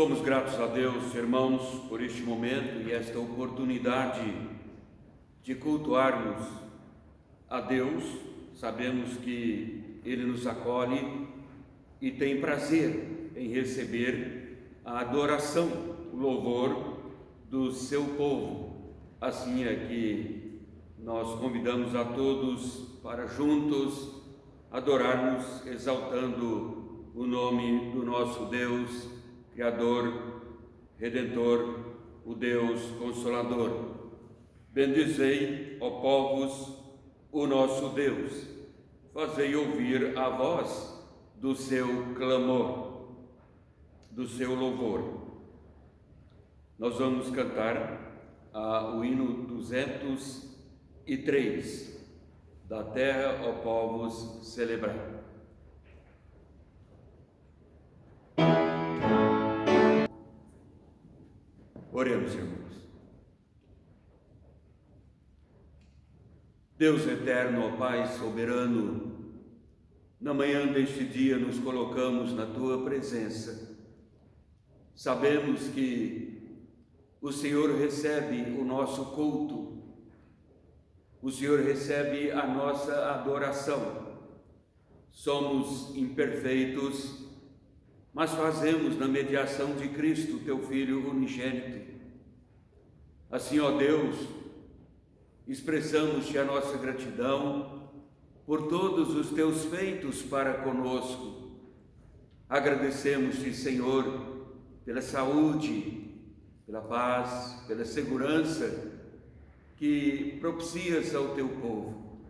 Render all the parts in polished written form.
Somos gratos a Deus, irmãos, por este momento e esta oportunidade de cultuarmos a Deus. Sabemos que Ele nos acolhe e tem prazer em receber a adoração, o louvor do seu povo. Assim é que nós convidamos a todos para juntos adorarmos, exaltando o nome do nosso Deus, Criador, Redentor, o Deus Consolador. Bendizei, ó povos, o nosso Deus, fazei ouvir a voz do seu clamor, do seu louvor. Nós vamos cantar o hino 203, da terra, ó povos, celebrai. Oremos, irmãos. Deus eterno, ó Pai soberano, na manhã deste dia nos colocamos na Tua presença. Sabemos que o Senhor recebe o nosso culto, o Senhor recebe a nossa adoração. Somos imperfeitos, mas fazemos na mediação de Cristo, Teu Filho unigênito. Assim, ó Deus, expressamos-te a nossa gratidão por todos os Teus feitos para conosco. Agradecemos-te, Senhor, pela saúde, pela paz, pela segurança que propicias ao Teu povo.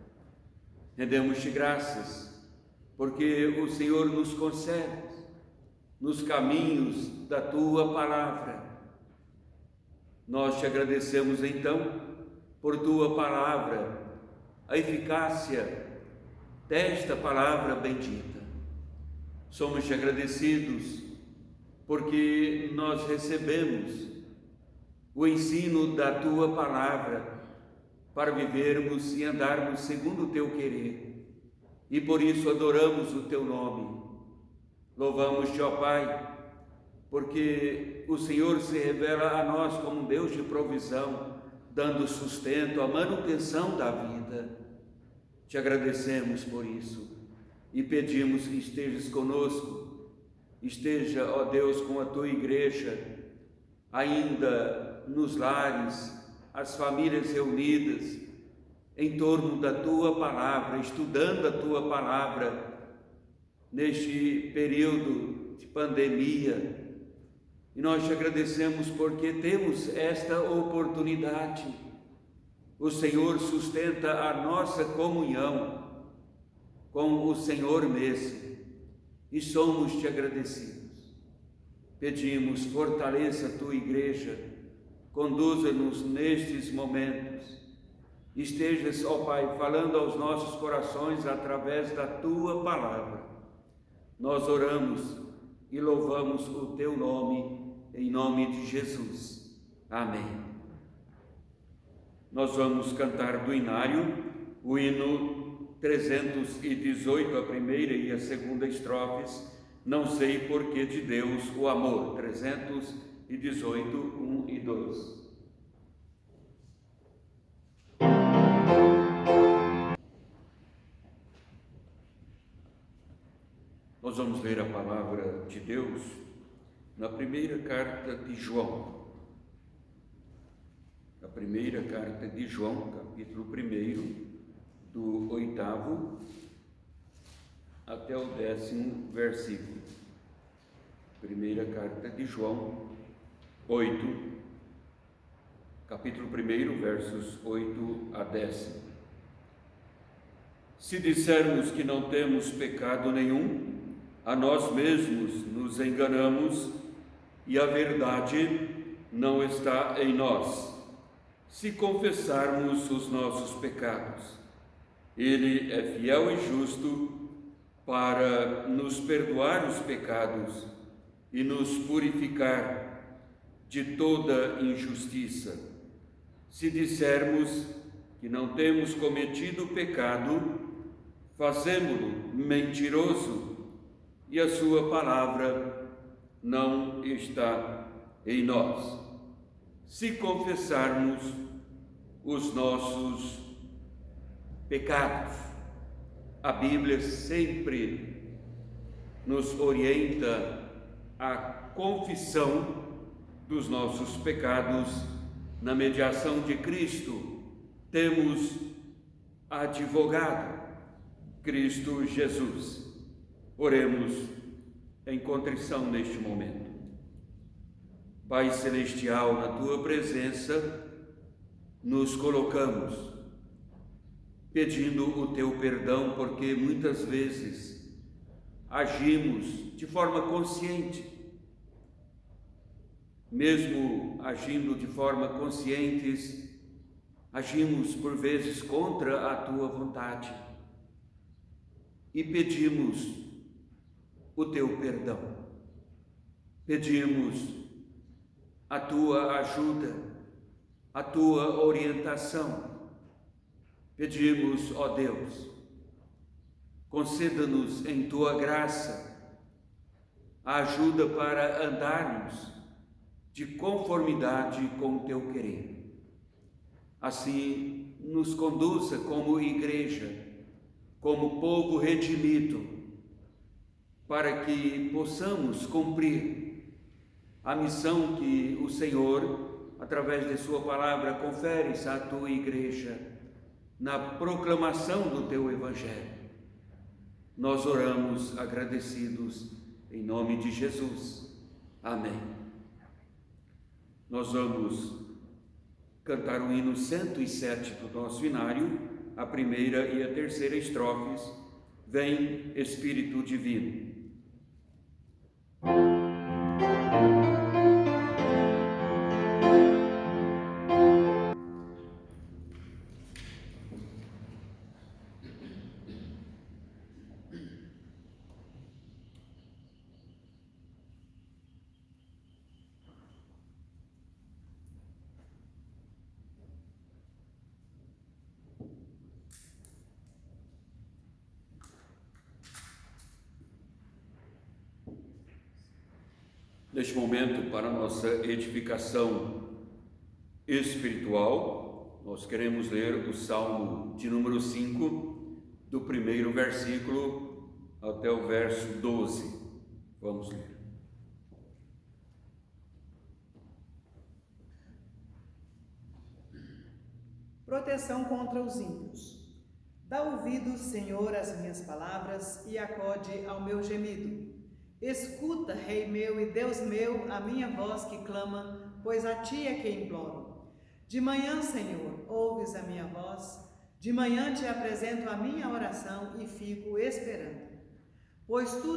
Rendemos-te graças, porque o Senhor nos concede nos caminhos da Tua palavra. Nós te agradecemos então por Tua palavra, a eficácia desta palavra bendita. Somos te agradecidos porque nós recebemos o ensino da Tua palavra para vivermos e andarmos segundo o Teu querer, e por isso adoramos o Teu nome. Louvamos-te, ó Pai, porque o Senhor se revela a nós como um Deus de provisão, dando sustento à manutenção da vida. Te agradecemos por isso e pedimos que estejas conosco, esteja, ó Deus, com a Tua igreja, ainda nos lares, as famílias reunidas em torno da Tua palavra, estudando a Tua palavra, neste período de pandemia. E nós te agradecemos porque temos esta oportunidade. O Senhor sustenta a nossa comunhão com o Senhor mesmo, e somos te agradecidos. Pedimos, fortaleça a Tua igreja, conduza-nos nestes momentos. Estejas, ó Pai, falando aos nossos corações através da Tua palavra. Nós oramos e louvamos o Teu nome, em nome de Jesus. Amém. Nós vamos cantar do inário o hino 318, a primeira e a segunda estrofes, Não sei porquê de Deus o amor, 318, 1 e 2. Nós vamos ler a palavra de Deus na primeira carta de João. A primeira carta de João, capítulo 1, do 8º até o 10º versículo. Primeira carta de João, 8, capítulo 1, versos 8 a 10. Se dissermos que não temos pecado nenhum, a nós mesmos nos enganamos e a verdade não está em nós. Se confessarmos os nossos pecados, Ele é fiel e justo para nos perdoar os pecados e nos purificar de toda injustiça. Se dissermos que não temos cometido pecado, fazemo-lo mentiroso e a sua palavra não está em nós. Se confessarmos os nossos pecados, a Bíblia sempre nos orienta à confissão dos nossos pecados. Na mediação de Cristo temos advogado, Cristo Jesus. Oremos em contrição neste momento. Pai Celestial, na Tua presença nos colocamos, pedindo o Teu perdão, porque muitas vezes agimos de forma consciente. Mesmo agindo de forma conscientes, agimos por vezes contra a Tua vontade e pedimos o Teu perdão. Pedimos a Tua ajuda, a Tua orientação. Pedimos, ó Deus, conceda-nos em Tua graça a ajuda para andarmos de conformidade com o Teu querer. Assim, nos conduza como igreja, como povo redimido, para que possamos cumprir a missão que o Senhor, através de Sua palavra, confere à Tua igreja, na proclamação do Teu Evangelho. Nós oramos agradecidos em nome de Jesus. Amém. Nós vamos cantar o hino 107 do nosso inário, a primeira e a terceira estrofes. Vem Espírito Divino. Neste momento, para nossa edificação espiritual, nós queremos ler o Salmo de número 5, do primeiro versículo até o verso 12. Vamos ler. Proteção contra os ímpios. Dá ouvidos, Senhor, às minhas palavras e acode ao meu gemido. Escuta, Rei meu e Deus meu, a minha voz que clama, pois a Ti é que imploro. De manhã, Senhor, ouves a minha voz, de manhã Te apresento a minha oração e fico esperando. Pois Tu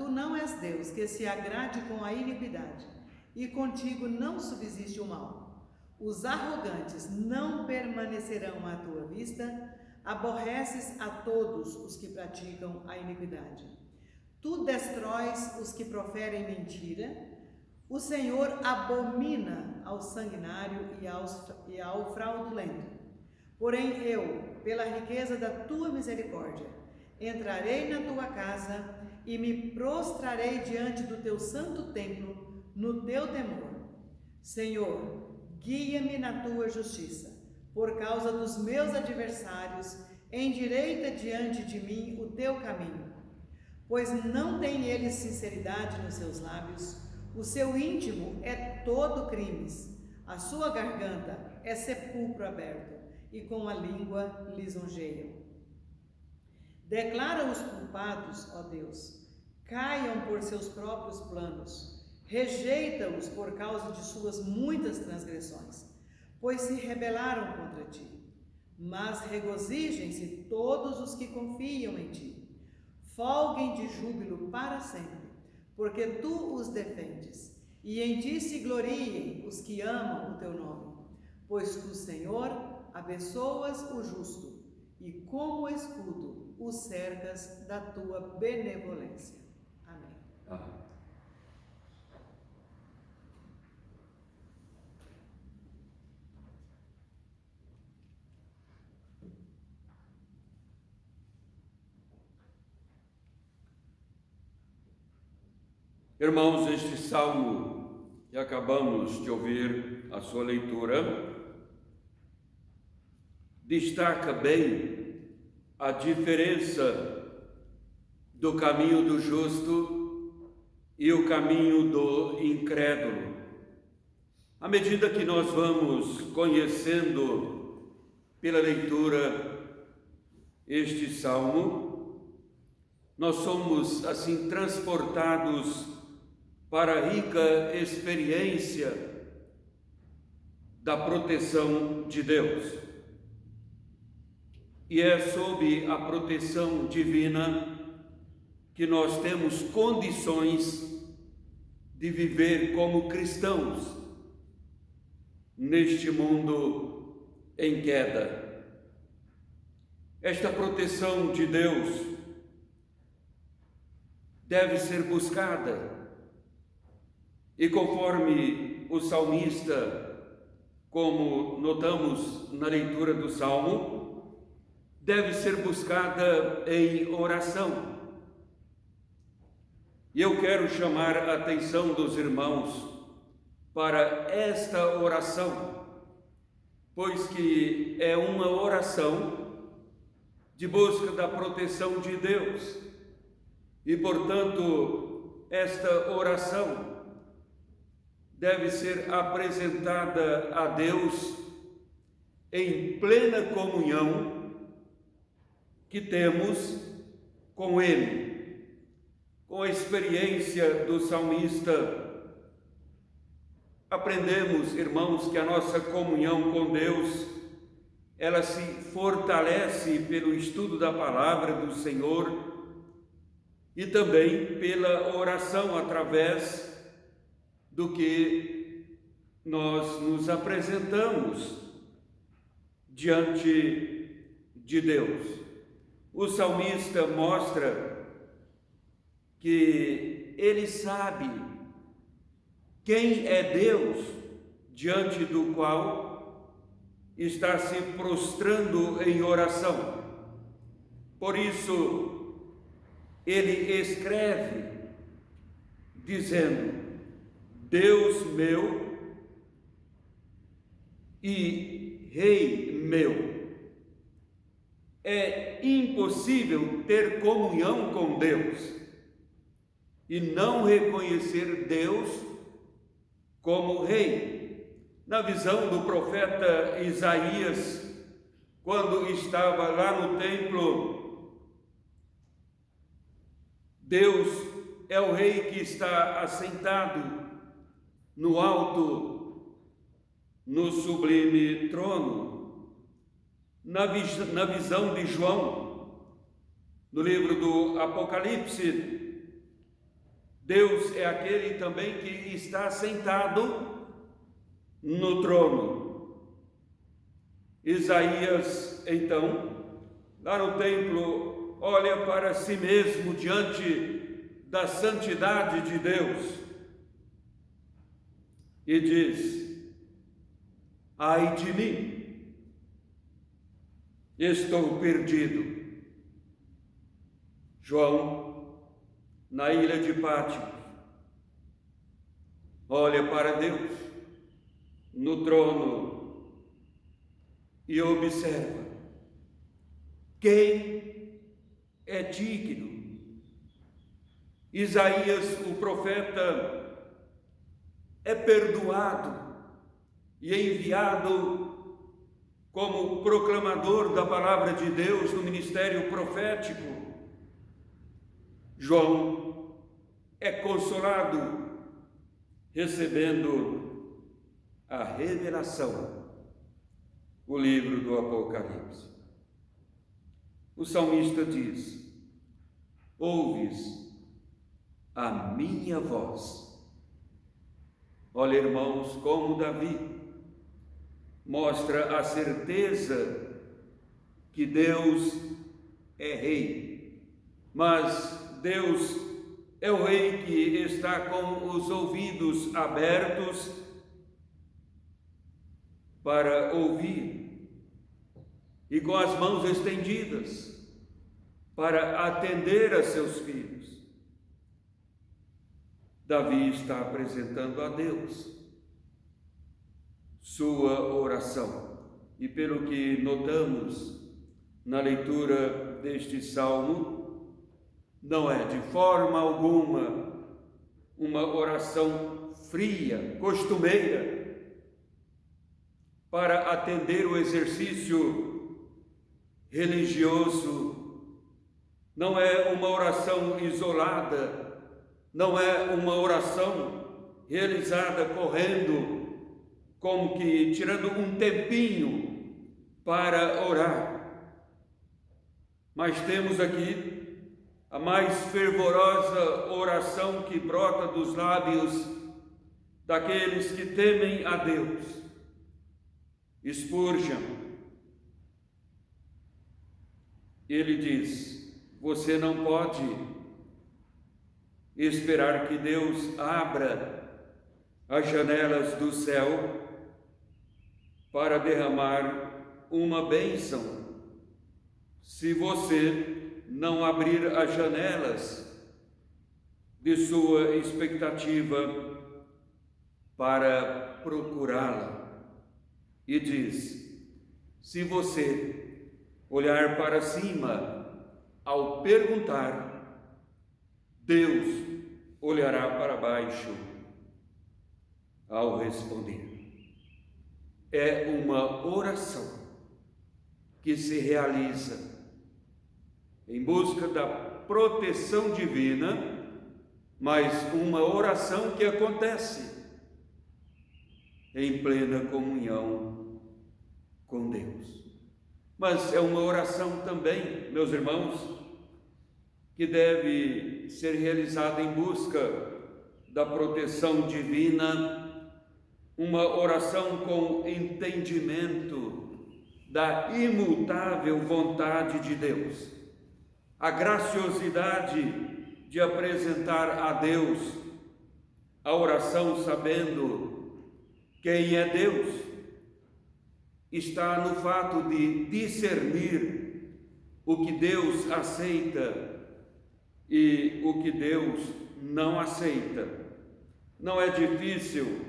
não és Deus que se agrade com a iniquidade, e contigo não subsiste o mal. Os arrogantes não permanecerão à Tua vista, aborreces a todos os que praticam a iniquidade. Tu destróis os que proferem mentira, o Senhor abomina ao sanguinário e ao fraudulento. Porém eu, pela riqueza da Tua misericórdia, entrarei na Tua casa e me prostrarei diante do Teu santo templo, no Teu temor. Senhor, guia-me na Tua justiça, por causa dos meus adversários, endireita diante de mim o Teu caminho. Pois não tem eles sinceridade nos seus lábios, o seu íntimo é todo crimes, a sua garganta é sepulcro aberto, e com a língua lisonjeiam. Declara os culpados, ó Deus, caiam por seus próprios planos, rejeita-os por causa de suas muitas transgressões, pois se rebelaram contra Ti. Mas regozijem-se todos os que confiam em Ti. Folguem de júbilo para sempre, porque Tu os defendes, e em Ti se gloriem os que amam o Teu nome. Pois Tu, Senhor, abençoas o justo, e como escudo o cercas da Tua benevolência. Amém. Amém. Irmãos, este salmo que acabamos de ouvir a sua leitura destaca bem a diferença do caminho do justo e o caminho do incrédulo. À medida que nós vamos conhecendo pela leitura este salmo, nós somos assim transportados para a rica experiência da proteção de Deus. E é sob a proteção divina que nós temos condições de viver como cristãos neste mundo em queda. Esta proteção de Deus deve ser buscada. E conforme o salmista, como notamos na leitura do Salmo, deve ser buscada em oração. E eu quero chamar a atenção dos irmãos para esta oração, pois que é uma oração de busca da proteção de Deus. E, portanto, esta oração deve ser apresentada a Deus em plena comunhão que temos com Ele. Com a experiência do salmista, aprendemos, irmãos, que a nossa comunhão com Deus, ela se fortalece pelo estudo da palavra do Senhor e também pela oração através do que nós nos apresentamos diante de Deus. O salmista mostra que ele sabe quem é Deus diante do qual está se prostrando em oração. Por isso, ele escreve dizendo: Deus meu e Rei meu. É impossível ter comunhão com Deus e não reconhecer Deus como Rei. Na visão do profeta Isaías, quando estava lá no templo, Deus é o Rei que está assentado no alto, no sublime trono. Na visão de João, no livro do Apocalipse, Deus é aquele também que está sentado no trono. Isaías, então, lá no templo, olha para si mesmo diante da santidade de Deus e diz: ai de mim, estou perdido. João, na ilha de Pátmos, olha para Deus no trono e observa: quem é digno? Isaías, o profeta, é perdoado e é enviado como proclamador da palavra de Deus no ministério profético. João é consolado recebendo a revelação, o livro do Apocalipse. O salmista diz: ouves a minha voz. Olha, irmãos, como Davi mostra a certeza que Deus é Rei, mas Deus é o Rei que está com os ouvidos abertos para ouvir e com as mãos estendidas para atender a seus filhos. Davi está apresentando a Deus sua oração. E pelo que notamos na leitura deste salmo, não é de forma alguma uma oração fria, costumeira, para atender o exercício religioso. Não é uma oração isolada, não é uma oração realizada correndo, como que tirando um tempinho para orar. Mas temos aqui a mais fervorosa oração que brota dos lábios daqueles que temem a Deus. Spurgeon, ele diz: você não pode esperar que Deus abra as janelas do céu para derramar uma bênção se você não abrir as janelas de sua expectativa para procurá-la. E diz: se você olhar para cima ao perguntar, Deus olhará para baixo ao responder. É uma oração que se realiza em busca da proteção divina, mas uma oração que acontece em plena comunhão com Deus. Mas é uma oração também, meus irmãos, que deve ser realizada em busca da proteção divina, uma oração com entendimento da imutável vontade de Deus, a graciosidade de apresentar a Deus a oração sabendo quem é Deus, está no fato de discernir o que Deus aceita e o que Deus não aceita. Não é difícil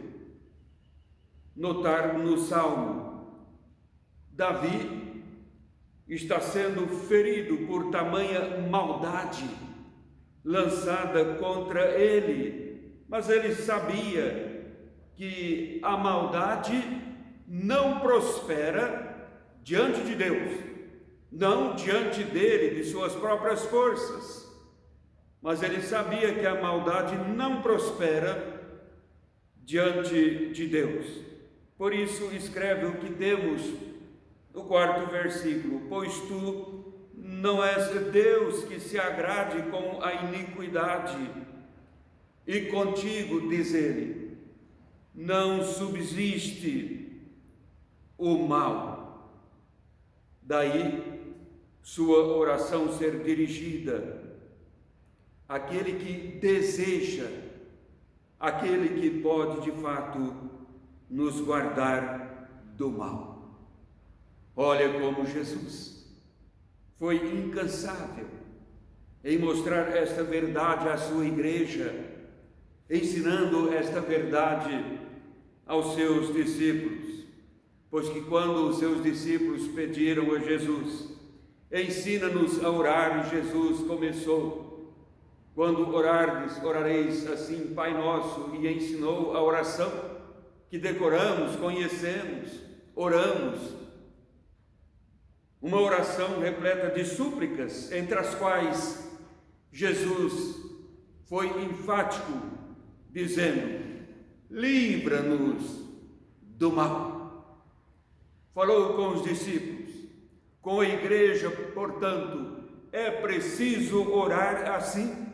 notar no Salmo, Davi está sendo ferido por tamanha maldade lançada contra ele, mas ele sabia que a maldade não prospera diante de Deus, não diante dele, de suas próprias forças, mas ele sabia que a maldade não prospera diante de Deus. Por isso escreve o que temos no 4º versículo: pois tu não és Deus que se agrade com a iniquidade, e contigo, diz ele, não subsiste o mal. Daí sua oração ser dirigida àquele que deseja, aquele que pode de fato nos guardar do mal. Olha como Jesus foi incansável em mostrar esta verdade à sua igreja, ensinando esta verdade aos seus discípulos, pois que quando os seus discípulos pediram a Jesus, ensina-nos a orar, e Jesus começou: quando orardes, orareis assim, Pai Nosso, e ensinou a oração que decoramos, conhecemos, oramos. Uma oração repleta de súplicas, entre as quais Jesus foi enfático, dizendo: livra-nos do mal. Falou com os discípulos, com a igreja, portanto, é preciso orar assim.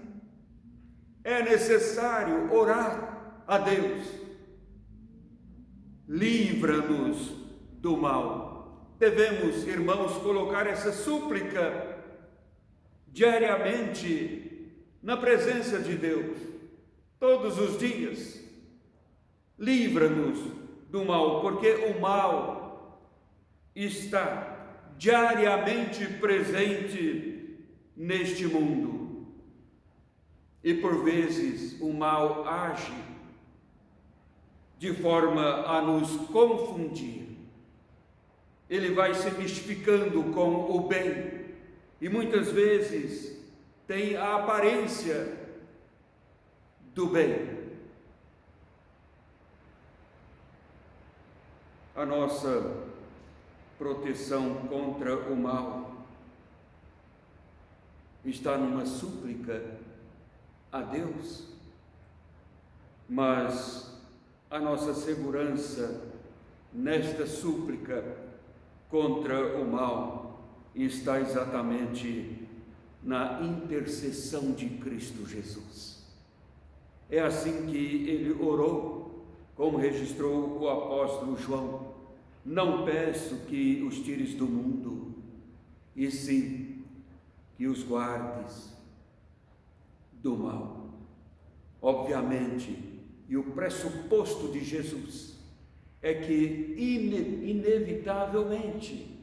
É necessário orar a Deus. Livra-nos do mal. Devemos, irmãos, colocar essa súplica diariamente na presença de Deus, todos os dias. Livra-nos do mal, porque o mal está diariamente presente neste mundo. E por vezes o mal age de forma a nos confundir. Ele vai se mistificando com o bem e muitas vezes tem a aparência do bem. A nossa proteção contra o mal está numa súplica a Deus, mas a nossa segurança nesta súplica contra o mal está exatamente na intercessão de Cristo Jesus. É assim que ele orou, como registrou o apóstolo João: não peço que os tires do mundo, e sim que os guardes do mal. Obviamente, e o pressuposto de Jesus é que inevitavelmente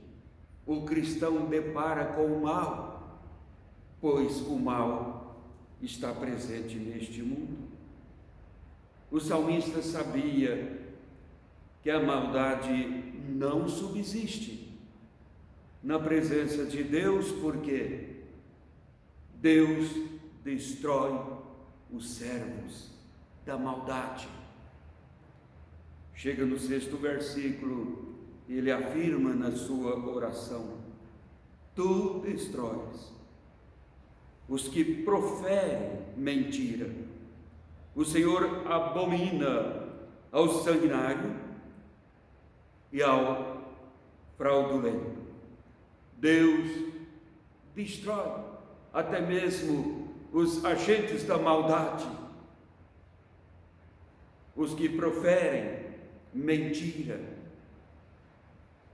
o cristão depara com o mal, pois o mal está presente neste mundo. O salmista sabia que a maldade não subsiste na presença de Deus, porque Deus destrói os servos da maldade. Chega no 6º versículo, ele afirma na sua oração: tu destróis os que proferem mentira. O Senhor abomina ao sanguinário e ao fraudulento. Deus destrói até mesmo os agentes da maldade, os que proferem mentira.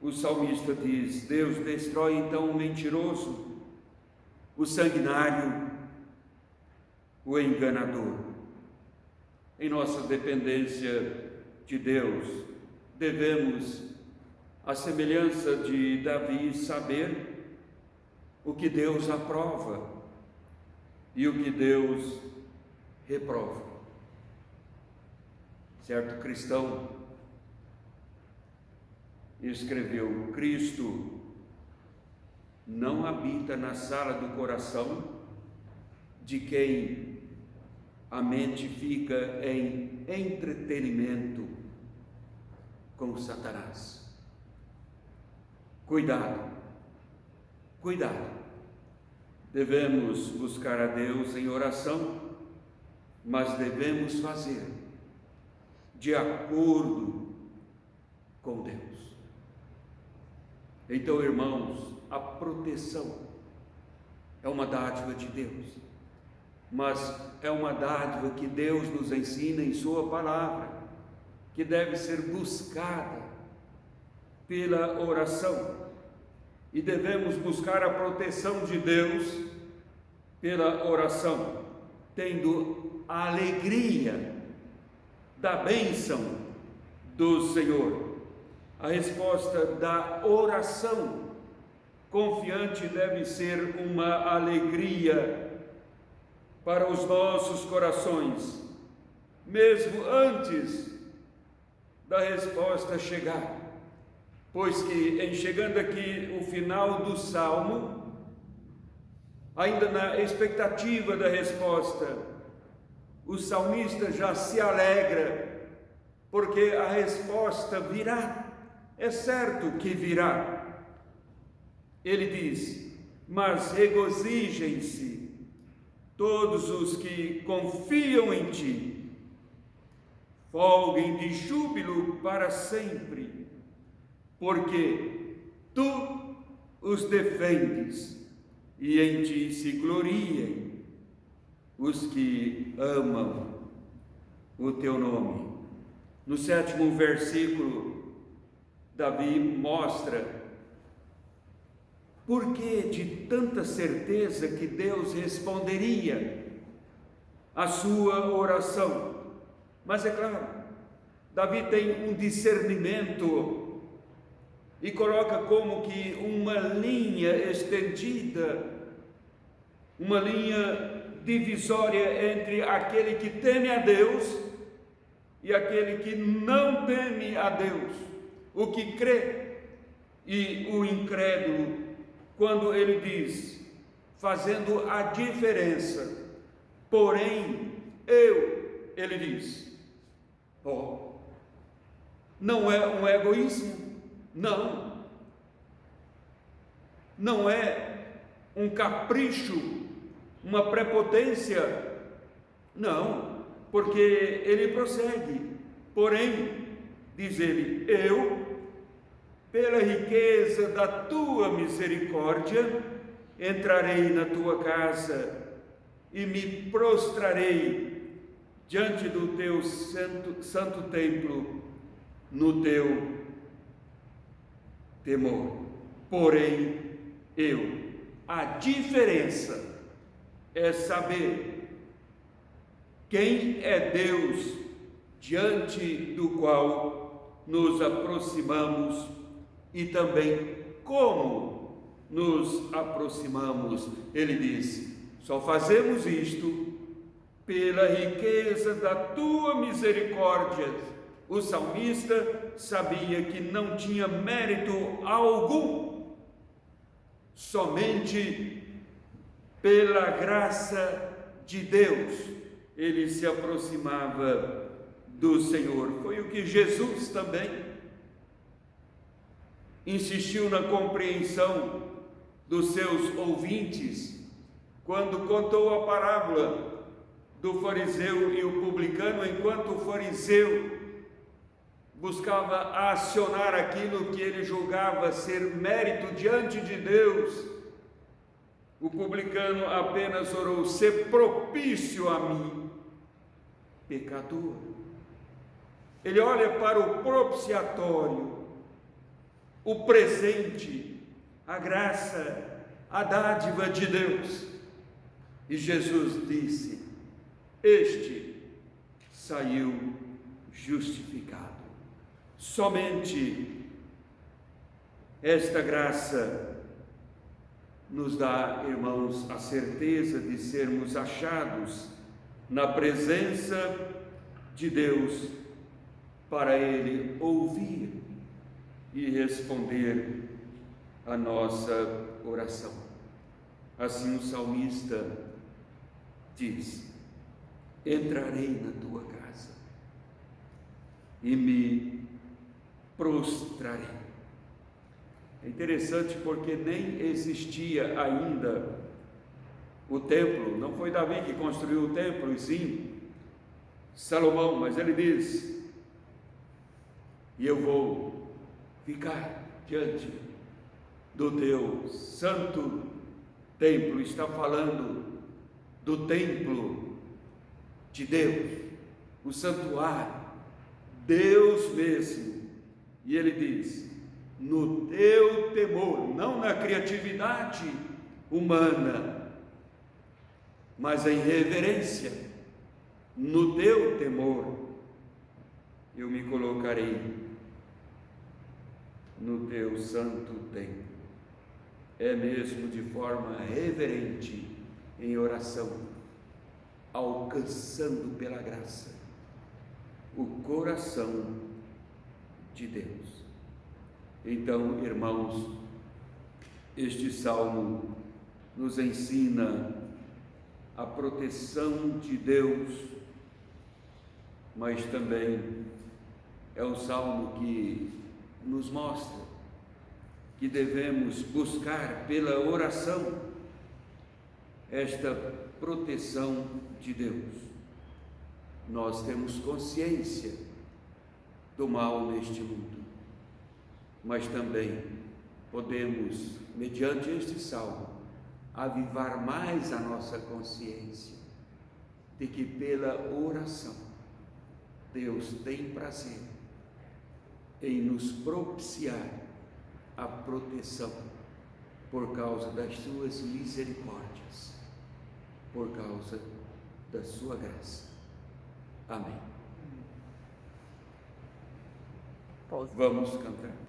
O salmista diz: Deus destrói então o mentiroso, o sanguinário, o enganador. Em nossa dependência de Deus, devemos, à semelhança de Davi, saber o que Deus aprova e o que Deus reprova. Certo cristão escreveu: Cristo não habita na sala do coração de quem a mente fica em entretenimento com Satanás. Cuidado, cuidado. Devemos buscar a Deus em oração, mas devemos fazer de acordo com Deus. Então, irmãos, a proteção é uma dádiva de Deus, mas é uma dádiva que Deus nos ensina em sua palavra, que deve ser buscada pela oração, e devemos buscar a proteção de Deus pela oração, tendo a alegria da bênção do Senhor. A resposta da oração confiante deve ser uma alegria para os nossos corações, mesmo antes da resposta chegar, pois que, em chegando aqui o final do Salmo, ainda na expectativa da resposta, o salmista já se alegra, porque a resposta virá, é certo que virá. Ele diz: mas regozijem-se todos os que confiam em ti, folguem de júbilo para sempre, porque tu os defendes e em ti se gloriem os que amam o teu nome. No 7º versículo, Davi mostra por que de tanta certeza que Deus responderia a sua oração. Mas é claro, Davi tem um discernimento e coloca como que uma linha estendida, uma linha divisória entre aquele que teme a Deus e aquele que não teme a Deus, o que crê e o incrédulo, quando ele diz, fazendo a diferença, porém ele diz, não é um egoísmo, não é um capricho, uma prepotência, não, porque ele prossegue, porém, diz ele, pela riqueza da tua misericórdia, entrarei na tua casa e me prostrarei diante do teu santo templo, no teu temor. Porém, a diferença é saber quem é Deus diante do qual nos aproximamos e também como nos aproximamos. Ele diz, só fazemos isto pela riqueza da tua misericórdia. O salmista sabia que não tinha mérito algum, somente pela graça de Deus ele se aproximava do Senhor. Foi o que Jesus também insistiu na compreensão dos seus ouvintes, quando contou a parábola do fariseu e o publicano. Enquanto o fariseu buscava acionar aquilo que ele julgava ser mérito diante de Deus, o publicano apenas orou, ser propício a mim, pecador. Ele olha para o propiciatório, o presente, a graça, a dádiva de Deus. E Jesus disse, este saiu justificado. Somente esta graça nos dá, irmãos, a certeza de sermos achados na presença de Deus, para Ele ouvir e responder a nossa oração. Assim o salmista diz, entrarei na tua casa e me prostrarei. É interessante porque nem existia ainda o templo, não foi Davi que construiu o templo, e sim Salomão, mas ele diz, e eu vou ficar diante do teu santo templo. Está falando do templo de Deus, o santuário, Deus mesmo. E ele diz, no teu temor, não na criatividade humana, mas em reverência, no teu temor, eu me colocarei no teu santo templo. É mesmo de forma reverente, em oração, alcançando pela graça o coração de Deus. Então, irmãos, este salmo nos ensina a proteção de Deus, mas também é um salmo que nos mostra que devemos buscar pela oração esta proteção de Deus. Nós temos consciência do mal neste mundo, mas também podemos, mediante este salmo, avivar mais a nossa consciência de que pela oração Deus tem prazer em nos propiciar a proteção por causa das suas misericórdias, por causa da sua graça. Amém. Vamos cantar.